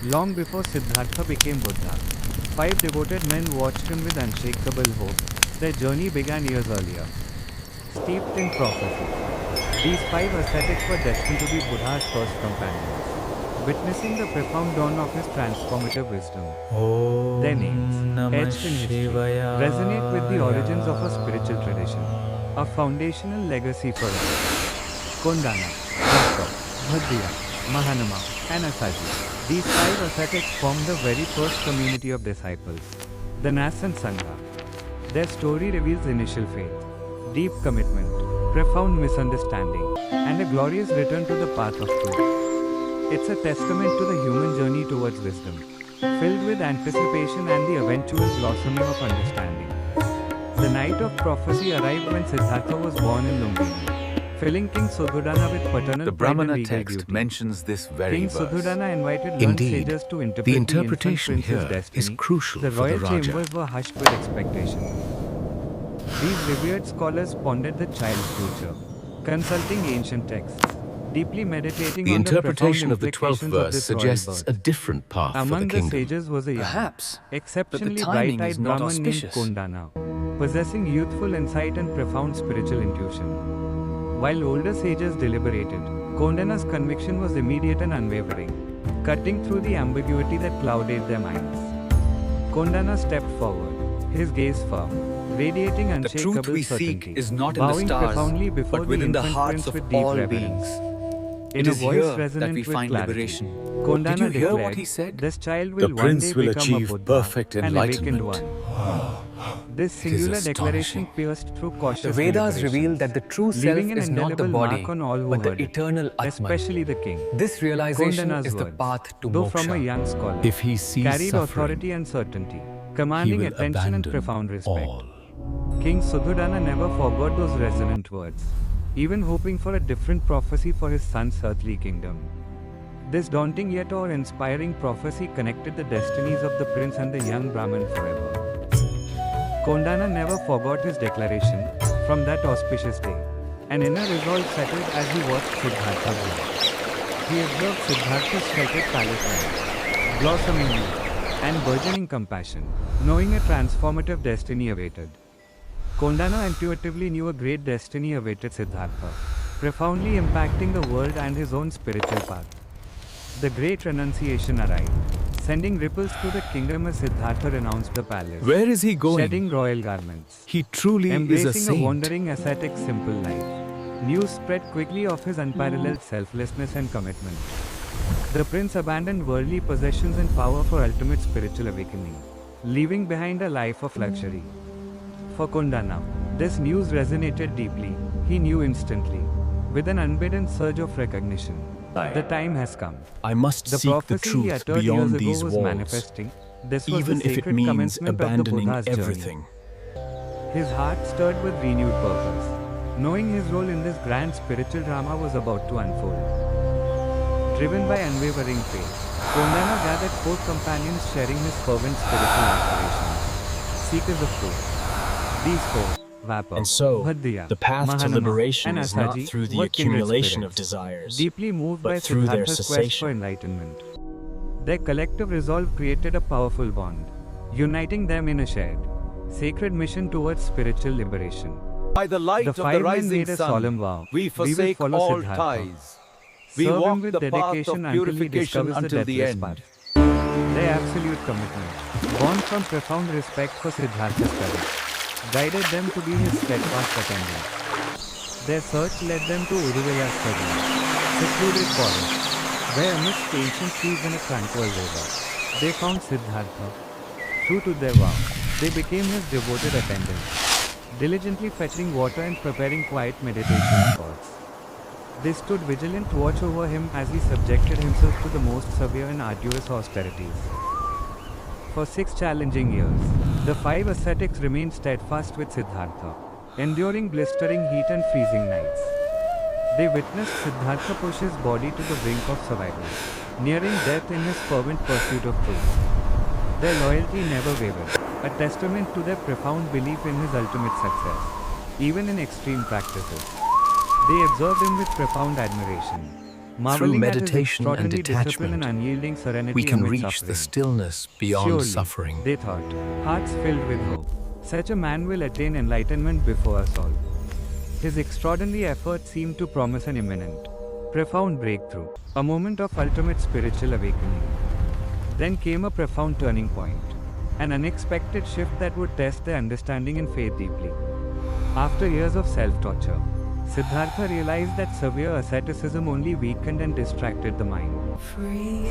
Long before Siddhartha became Buddha, five devoted men watched him with unshakable hope. Their journey began years earlier. Steeped in prophecy, these five ascetics were destined to be Buddha's first companions, witnessing the profound dawn of his transformative wisdom. Their names, etched in history, resonate with the origins of a spiritual tradition, a foundational legacy for us. Kondanna, Raka, Bhadriya, Mahanama, and Asaji. These five ascetics formed the very first community of disciples, the nascent Sangha. Their story reveals initial faith, deep commitment, profound misunderstanding, and a glorious return to the path of truth. It's a testament to the human journey towards wisdom, filled with anticipation and the eventual blossoming of understanding. The night of prophecy arrived when Siddhartha was born in Lumbini, filling King Suddhodana with paternal The pride Brahmana and regal text duty. mentions this very King verse. Suddhodana invited learned Indeed, sages to interpret the infant interpretation prince's here destiny. is crucial The for the royal Raja. chambers were hushed with expectation. These revered scholars pondered the child's future, consulting ancient texts, deeply meditating The on the interpretation profound of the 12th implications of verse this royal suggests a birth. different path for the Among the kingdom. sages was a young, Perhaps, exceptionally timing bright-eyed is not Brahmin named auspicious. Kondanna, possessing youthful insight and profound spiritual intuition. While older sages deliberated, Kondanna's conviction was immediate and unwavering, cutting through the ambiguity that clouded their minds. Kondanna stepped forward, his gaze firm, radiating The unshakable truth we certainty, seek is not in the bowing stars, profoundly before but within the infant hearts prince of with deep all reverence. beings. In It a is voice here that resonant we with find clarity, liberation. Kondanna Did you hear declared, what he said? "This child The will one prince day will become a achieve Buddha, perfect an awakened enlightenment." one." This singular declaration pierced through The cautious Vedas deliberations, reveal that the true self leaving an is not the indelible body, mark on all who but the heard it, eternal Atman. especially the king. This realization Kondanna's is the words, path to though from a moksha. young scholar, If he sees carried suffering, authority and certainty, he commanding will attention and abandon profound respect. all. King Suddhodana never forgot those resonant words, even hoping for a different prophecy for his son's earthly kingdom. This daunting yet awe-inspiring prophecy connected the destinies of the prince and the young Brahmin forever. Kondanna never forgot his declaration from that auspicious day. An inner resolve settled as he watched Siddhartha grow. He observed Siddhartha's sheltered palace life, blossoming youth, and burgeoning compassion, knowing a transformative destiny awaited. Kondanna intuitively knew a great destiny awaited Siddhartha, profoundly impacting the world and his own spiritual path. The great renunciation arrived, sending ripples through the kingdom as Siddhartha renounced the palace, Where is he going? shedding royal garments, He truly is a embracing a saint. wandering ascetic simple life. News spread quickly of his unparalleled selflessness and commitment. The prince abandoned worldly possessions and power for ultimate spiritual awakening, leaving behind a life of luxury. For Kondanna, this news resonated deeply. He knew instantly, with an unbidden surge of recognition, the time has come. I must The seek the prophecy he truth uttered beyond years these ago was walls, manifesting. This was even the if it sacred means commencement of the abandoning Buddha's everything. journey. His heart stirred with renewed purpose, knowing his role in this grand spiritual drama was about to unfold. Driven by unwavering faith, Kondanna gathered four companions sharing his fervent spiritual aspirations, seekers of truth. These four, Vapor, And so, Bhadriya, the path to Mahanama, liberation and is not Asaji through the were kindred accumulation of spirits, desires, deeply moved but by through their Siddhartha's quest cessation. for enlightenment. Their collective resolve created a powerful bond, uniting them in a shared, sacred mission towards spiritual liberation. By the light The of the five men rising made a solemn vow. sun, we We will forsake follow all Siddhartha. ties. We Serve him walk with the path dedication of until he purification discovers until the deathless end. path. Their absolute commitment, born from profound respect for Siddhartha's courage, guided them to be his steadfast attendants. Their search led them to Uruvella's study, secluded forest, where amidst ancient trees and a tranquil river, they found Siddhartha. True to their vow, they became his devoted attendants, diligently fetching water and preparing quiet meditation spots. They stood vigilant watch over him as he subjected himself to the most severe and arduous austerities. For 6 challenging years, the 5 ascetics remained steadfast with Siddhartha, enduring blistering heat and freezing nights. They witnessed Siddhartha push his body to the brink of survival, nearing death in his fervent pursuit of truth. Their loyalty never wavered, a testament to their profound belief in his ultimate success, even in extreme practices. They observed him with profound admiration, marveling at his meditation and extraordinary discipline and detachment, unyielding serenity we can amid reach suffering. the stillness beyond Surely, suffering. they thought, hearts filled with hope. Such a man will attain enlightenment before us all. His extraordinary effort seemed to promise an imminent, profound breakthrough, a moment of ultimate spiritual awakening. Then came a profound turning point, an unexpected shift that would test their understanding and faith deeply. After years of self-torture, Siddhartha realized that severe asceticism only weakened and distracted the mind.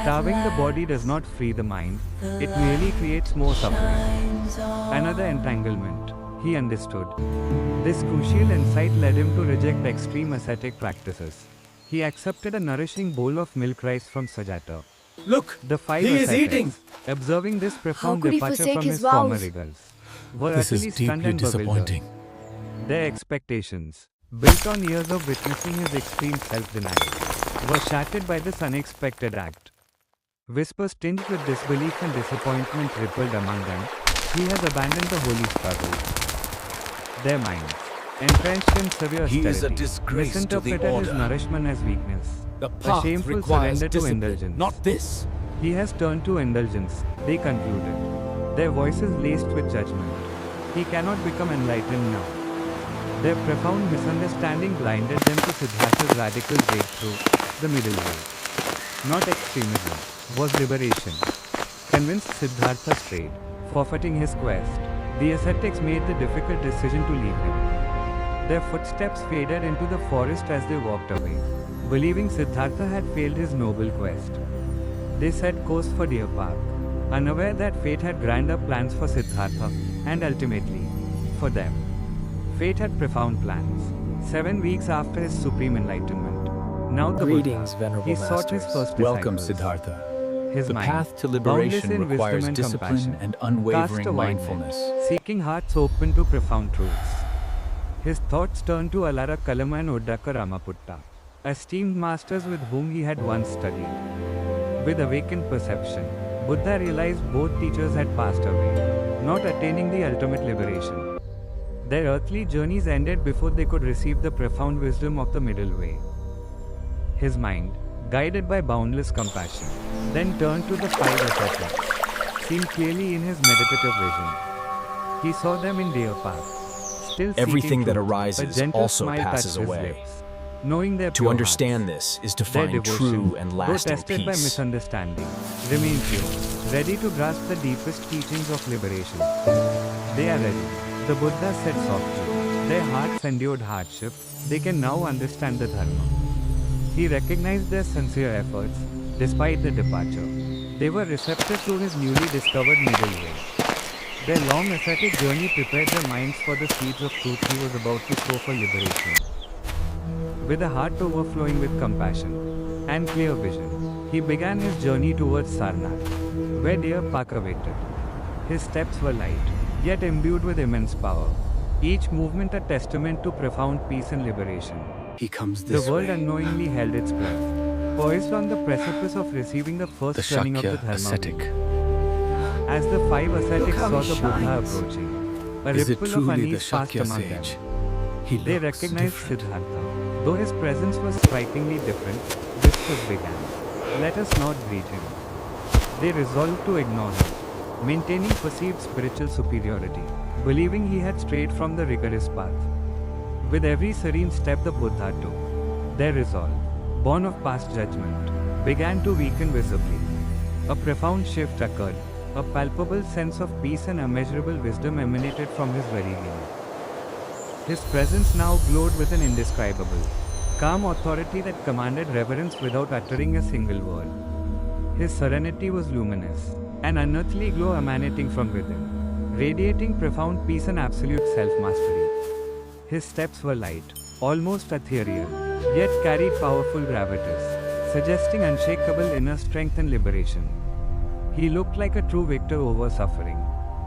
Starving the body does not free the mind, it merely creates more suffering. Another entanglement, he understood. This crucial insight led him to reject extreme ascetic practices. He accepted a nourishing bowl of milk rice from Sajata. Look, The five he is ascetics, eating. observing this profound could he departure forsake from his his former vows? rigors, were This is utterly stunned deeply and bewildered. disappointing. Their expectations, built on years of witnessing his extreme self-denial, were shattered by this unexpected act. Whispers tinged with disbelief and disappointment rippled among them. He has abandoned the holy struggle. Their minds, entrenched in severe He is a austerity, disgrace to the misinterpreted his order. nourishment as weakness, The a path shameful requires surrender to discipline, indulgence. not this. He has turned to indulgence, they concluded, their voices laced with judgment. He cannot become enlightened now. Their profound misunderstanding blinded them to Siddhartha's radical breakthrough, the middle way. Not extremism, was liberation. Convinced Siddhartha strayed, forfeiting his quest, the ascetics made the difficult decision to leave him. Their footsteps faded into the forest as they walked away, believing Siddhartha had failed his noble quest. They set course for Deer Park, unaware that fate had grand up plans for Siddhartha, and ultimately, for them. Fate had profound plans. 7 weeks after his supreme enlightenment, now the Greetings, Buddha, venerable he sought his masters. first Welcome, disciples. Siddhartha. His The mind, path to boundless liberation in requires wisdom and discipline compassion, and cast a unwavering wide net, mindfulness. seeking hearts open to profound truths. His thoughts turned to Alara Kalama and Uddaka Ramaputta, esteemed masters with whom he had once studied. With awakened perception, Buddha realized both teachers had passed away, not attaining the ultimate liberation. Their earthly journeys ended before they could receive the profound wisdom of the middle way. His mind, guided by boundless compassion, then turned to the five ascetics, seen clearly in his meditative vision. He saw them in Deer Park, still Everything seeking that truth, arises a gentle also smile passes touched his away. lips, knowing their To pure understand hearts. this is to Their find devotion, true and though lasting tested by peace. misunderstanding, remain pure, ready to grasp the deepest teachings of liberation. They are ready, the Buddha said softly. Their hearts endured hardship, they can now understand the Dharma. He recognized their sincere efforts, despite the departure. They were receptive to his newly discovered middle way. Their long ascetic journey prepared their minds for the seeds of truth he was about to sow for liberation. With a heart overflowing with compassion and clear vision, he began his journey towards Sarnath, where Deer Park awaited. His steps were light, yet imbued with immense power, each movement a testament to profound peace and liberation. He comes The this world way. unknowingly held its breath, poised on the precipice of receiving the first The turning of the Shakya Dharma. ascetic. As the five ascetics how saw he the Buddha shines. approaching, a Is it ripple of truly the unease passed Shakya among sage? them. He They looks recognized different. Siddhartha. Though his presence was strikingly different, whispers began. Let us not greet him. They resolved to ignore him, maintaining perceived spiritual superiority, believing he had strayed from the rigorous path. With every serene step the Buddha took, their resolve, born of past judgment, began to weaken visibly. A profound shift occurred, a palpable sense of peace and immeasurable wisdom emanated from his very being. His presence now glowed with an indescribable, calm authority that commanded reverence without uttering a single word. His serenity was luminous, an unearthly glow emanating from within, radiating profound peace and absolute self-mastery. His steps were light, almost ethereal, yet carried powerful gravitas, suggesting unshakable inner strength and liberation. He looked like a true victor over suffering,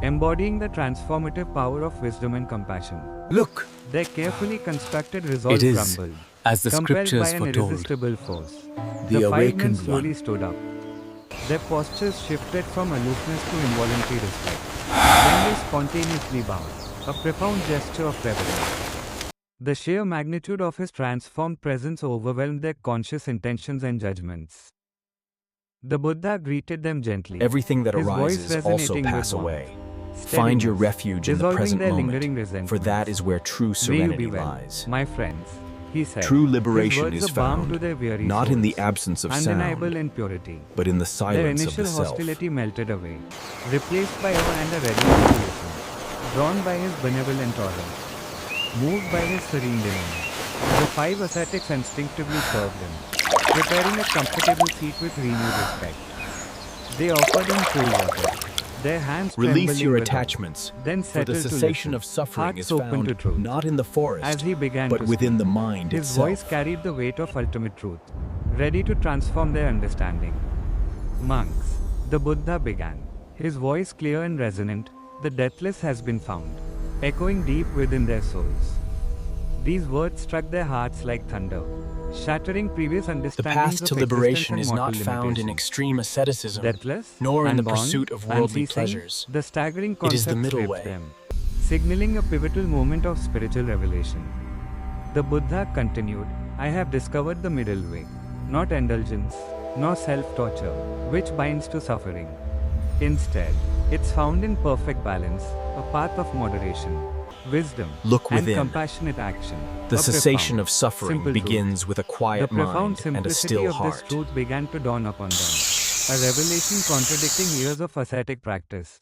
embodying the transformative power of wisdom and compassion. Look, Their carefully constructed resolve it is, crumbled, as the compelled by scriptures an foretold, irresistible force. the The five men awakened slowly one. stood up. Their postures shifted from aloofness to involuntary respect. Then they spontaneously bowed, a profound gesture of reverence. The sheer magnitude of his transformed presence overwhelmed their conscious intentions and judgments. The Buddha greeted them gently. Everything that his voice arises also resonating with pass warmth, away. Find your steadiness, refuge in the dissolving present their moment, lingering for resentments. that is where true May you serenity be well, lies. my friends, he said. True His liberation words is are balm to found their weary not in the souls, absence of undeniable sound, in purity. but in the Their silence of initial the self. hostility melted away, replaced by awe and a readiness to listen. Drawn by his benevolent aura, moved by his serene demeanor, the 5 ascetics instinctively served him, preparing a comfortable seat with renewed respect. They offered him cool water, their hands Release trembling your with awe, attachments, then for the settled to cessation listen, of suffering hearts is open to found truth. not in the forest, As he began but to within speak, the mind his itself. voice carried the weight of ultimate truth, ready to transform their understanding. Monks, the Buddha began, his voice clear and resonant, the deathless has been found, echoing deep within their souls. These words struck their hearts like thunder, shattering previous The understandings path of to existence liberation and is mortal not found in limitation. extreme asceticism, Deathless, nor in the unborn, pursuit of worldly unceasing, pleasures. the staggering It is the concept middle swept way. them, signaling a pivotal moment of spiritual revelation. The Buddha continued, I have discovered the middle way, not indulgence, nor self-torture, which binds to suffering. Instead, it's found in perfect balance, a path of moderation, wisdom, Look and within. compassionate action. The A cessation profound, of suffering simple truth. begins with a The quiet profound mind and a simplicity still of this heart. truth began to dawn upon them, a revelation contradicting years of ascetic practice.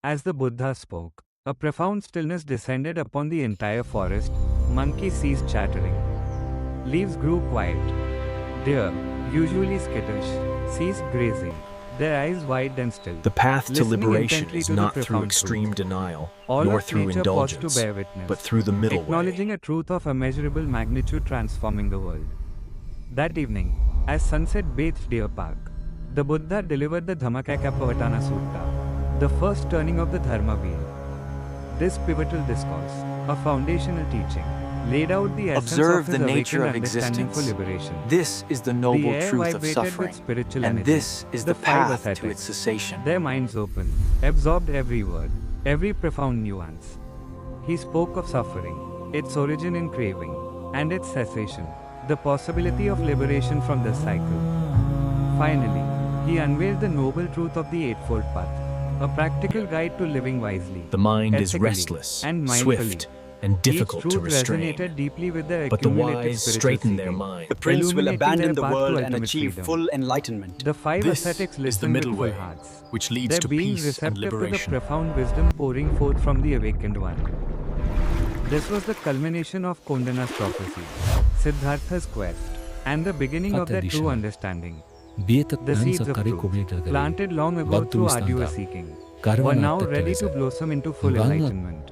As the Buddha spoke, a profound stillness descended upon the entire forest. Monkeys ceased chattering. Leaves grew quiet. Deer, usually skittish, ceased grazing, their eyes wide and still. The path to listening liberation intently is to the not through profound extreme truth. denial, All nor of through nature paused to indulgence, bear witness, but through the middle way. acknowledging a truth of immeasurable magnitude transforming the world. That evening, as sunset bathed Deer Park, the Buddha delivered the Dhammacakkappavattana Sutta, the first turning of the Dharma wheel. This pivotal discourse, a foundational teaching, laid out the essence Observe of his the nature awakened of understanding existence. for liberation. This is the The noble air truth of vibrated suffering, with spiritual and energy. this is the 5 path to ascetics, its cessation. their minds open, absorbed every word, every profound nuance. He spoke of suffering, its origin in craving, and its cessation, the possibility of liberation from this cycle. Finally, he unveiled the noble truth of the Eightfold Path, a practical guide to living wisely. The mind is ethically, restless, and mindfully. swift, and difficult Each to truth restrain. resonated deeply with their But the accumulated wise spiritual straighten their seeking, mind. The prince will illuminating abandon their the path to world and ultimate achieve freedom. full enlightenment. The 5 This ascetics is the listened middle with full way, hearts, which leads their to being peace and receptive to the liberation. profound wisdom pouring forth from the awakened one. This was the culmination of Kondanna's prophecy, Siddhartha's quest, and the beginning of their true understanding. The seeds of truth, planted long ago through arduous seeking, were now ready to blossom into full enlightenment.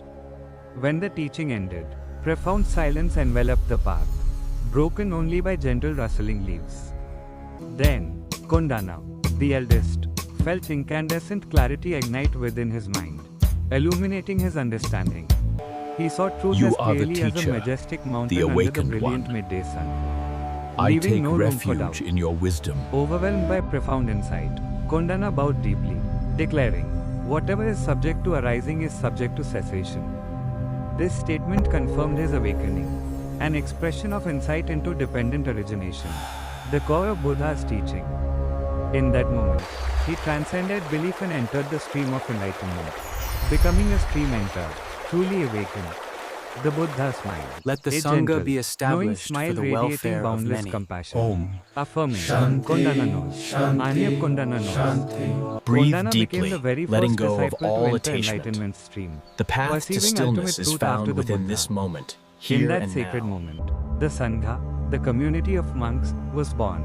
When the teaching ended, profound silence enveloped the path, broken only by gentle rustling leaves. Then, Kondanna, the eldest, felt incandescent clarity ignite within his mind, illuminating his understanding. He saw truth You as are the clearly as a teacher, majestic mountain the under the awakened brilliant one. midday sun. I Leaving take no room for doubt. refuge in your wisdom. Overwhelmed by profound insight, Kondanna bowed deeply, declaring, whatever is subject to arising is subject to cessation. This statement confirmed his awakening, an expression of insight into dependent origination, the core of Buddha's teaching. In that moment, he transcended belief and entered the stream of enlightenment, becoming a stream entered, truly awakened. The Buddha smiled. Let the a Sangha gentle, be knowing established smile for the radiating welfare of boundless many. compassion. Affirming, Kondanna knows. Anya Kondanna knows. Breathe Kondanna deeply, became the very letting first go of disciple all to enter attachment. enlightenment stream. The path to Perceiving stillness ultimate is truth after found the within Buddha. this moment, In here that and sacred now. moment, the Sangha, the community of monks, was born,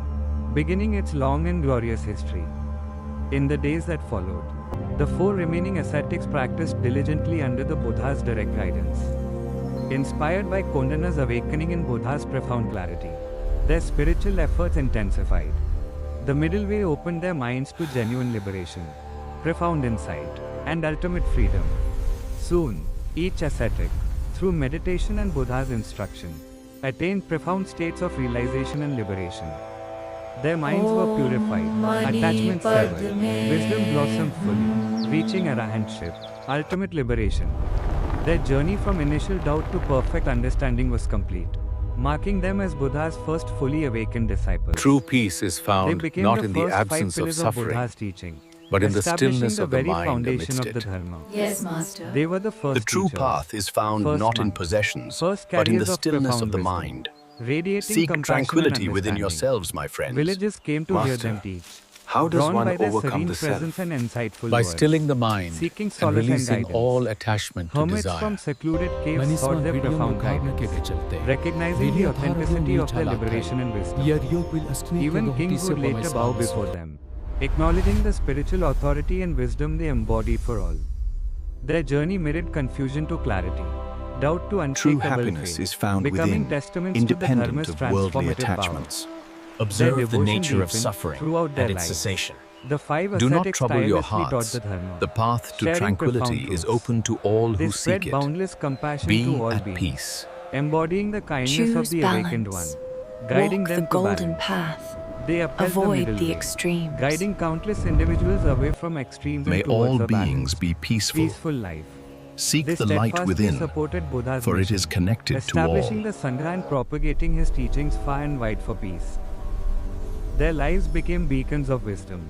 beginning its long and glorious history. In the days that followed, the 4 remaining ascetics practiced diligently under the Buddha's direct guidance. Inspired by Kondanna's awakening in Buddha's profound clarity, their spiritual efforts intensified. The middle way opened their minds to genuine liberation, profound insight, and ultimate freedom. Soon, each ascetic, through meditation and Buddha's instruction, attained profound states of realization and liberation. Their minds were purified, attachments severed, wisdom blossomed fully, reaching arahantship, ultimate liberation. Their journey from initial doubt to perfect understanding was complete, marking them as Buddha's first fully awakened disciples. True peace is They found became not the in the first 5 absence of pillars of suffering, Buddha's teaching, but in the establishing stillness the of the very mind foundation amidst of the it. Dharma. Yes, Master. They were the first The true teachers, path is found first not in monks, possessions, first but in carriers the of stillness profound of the wisdom, mind. radiating Seek compassion tranquility and within understanding. yourselves, my friends. Villagers came to hear Master, them teach, how does drawn one by their overcome serene the presence self? and insightful By words. stilling the mind Seeking and solace and releasing guidance. all attachment to Hermits desire. from secluded caves sought their profound guidance, recognizing the authenticity of their liberation and wisdom. Even kings would later bow before them, acknowledging the spiritual authority and wisdom they embody for all. Their journey mirrored confusion to clarity, doubt to True unshakable happiness faith, is found becoming within, testaments to the independent Dharma's of worldly transformative power. attachments. Observe the devotion nature of deepened suffering throughout their and its lives. cessation. The 5 Do not ascetics trouble your tirelessly taught hearts. the Dharma. The path to sharing tranquility profound is truths. open to all They who spread seek it. boundless compassion Be to all at beings, peace. embodying the kindness Choose of the awakened one, balance. guiding Walk them the to golden balance. path. They upheld the Avoid middle the way, extremes. guiding countless individuals away from extremes May and towards all a beings balanced, be peaceful. peaceful life. Seek They the light steadfastly within, supported Buddha's for it mission, is connected to establishing all. the Sangha and propagating his teachings far and wide for peace. Their lives became beacons of wisdom,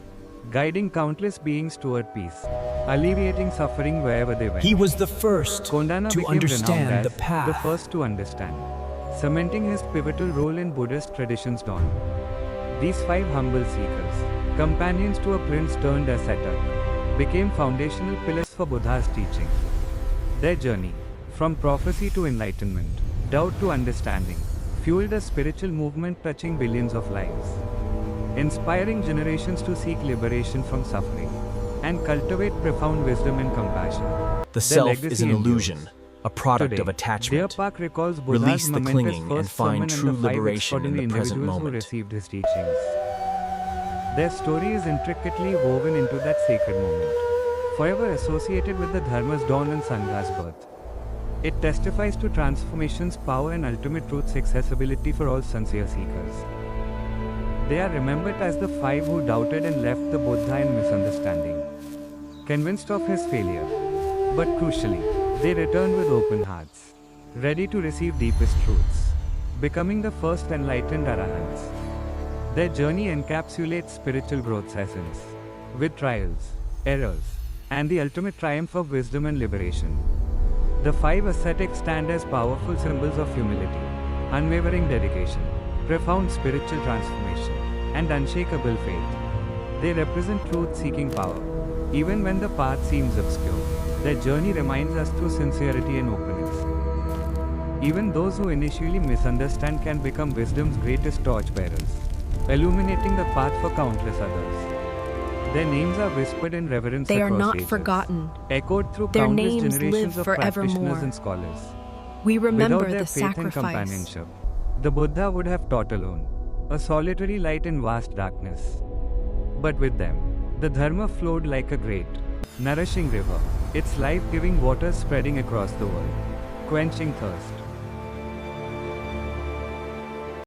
guiding countless beings toward peace, alleviating suffering wherever they went. He was the first Kondanna to became understand renowned the as path. the first to understand, cementing his pivotal role in Buddhist tradition's dawn. These 5 humble seekers, companions to a prince turned ascetic, became foundational pillars for Buddha's teaching. Their journey, from prophecy to enlightenment, doubt to understanding, fueled a spiritual movement touching billions of lives, inspiring generations to seek liberation from suffering and cultivate profound wisdom and compassion. The Their self legacy is an endures. illusion, a product Today, of Deer attachment. Park recalls Buddha's Release the momentous clinging and first find sermon true and the 5 liberation in the extraordinary present individuals who moment. received his teachings. Their story is intricately woven into that sacred moment, forever associated with the Dharma's dawn and Sangha's birth. It testifies to transformation's power and ultimate truth's accessibility for all sincere seekers. They are remembered as the 5 who doubted and left the Buddha in misunderstanding, convinced of his failure. But crucially, they returned with open hearts, ready to receive deepest truths, becoming the first enlightened arahants. Their journey encapsulates spiritual growth's essence, with trials, errors, and the ultimate triumph of wisdom and liberation. The 5 ascetics stand as powerful symbols of humility, unwavering dedication, profound spiritual transformation, and unshakable faith. They represent truth-seeking power. Even when the path seems obscure, their journey reminds us through sincerity and openness. Even those who initially misunderstand can become wisdom's greatest torchbearers, illuminating the path for countless others. Their names are whispered in reverence They are across not ages, forgotten. echoed through Their countless names generations live of practitioners forevermore. and scholars. We remember Without their the faith and sacrifice. companionship, the Buddha would have taught alone, a solitary light in vast darkness. But with them, the Dharma flowed like a great, nourishing river, its life-giving waters spreading across the world, quenching thirst,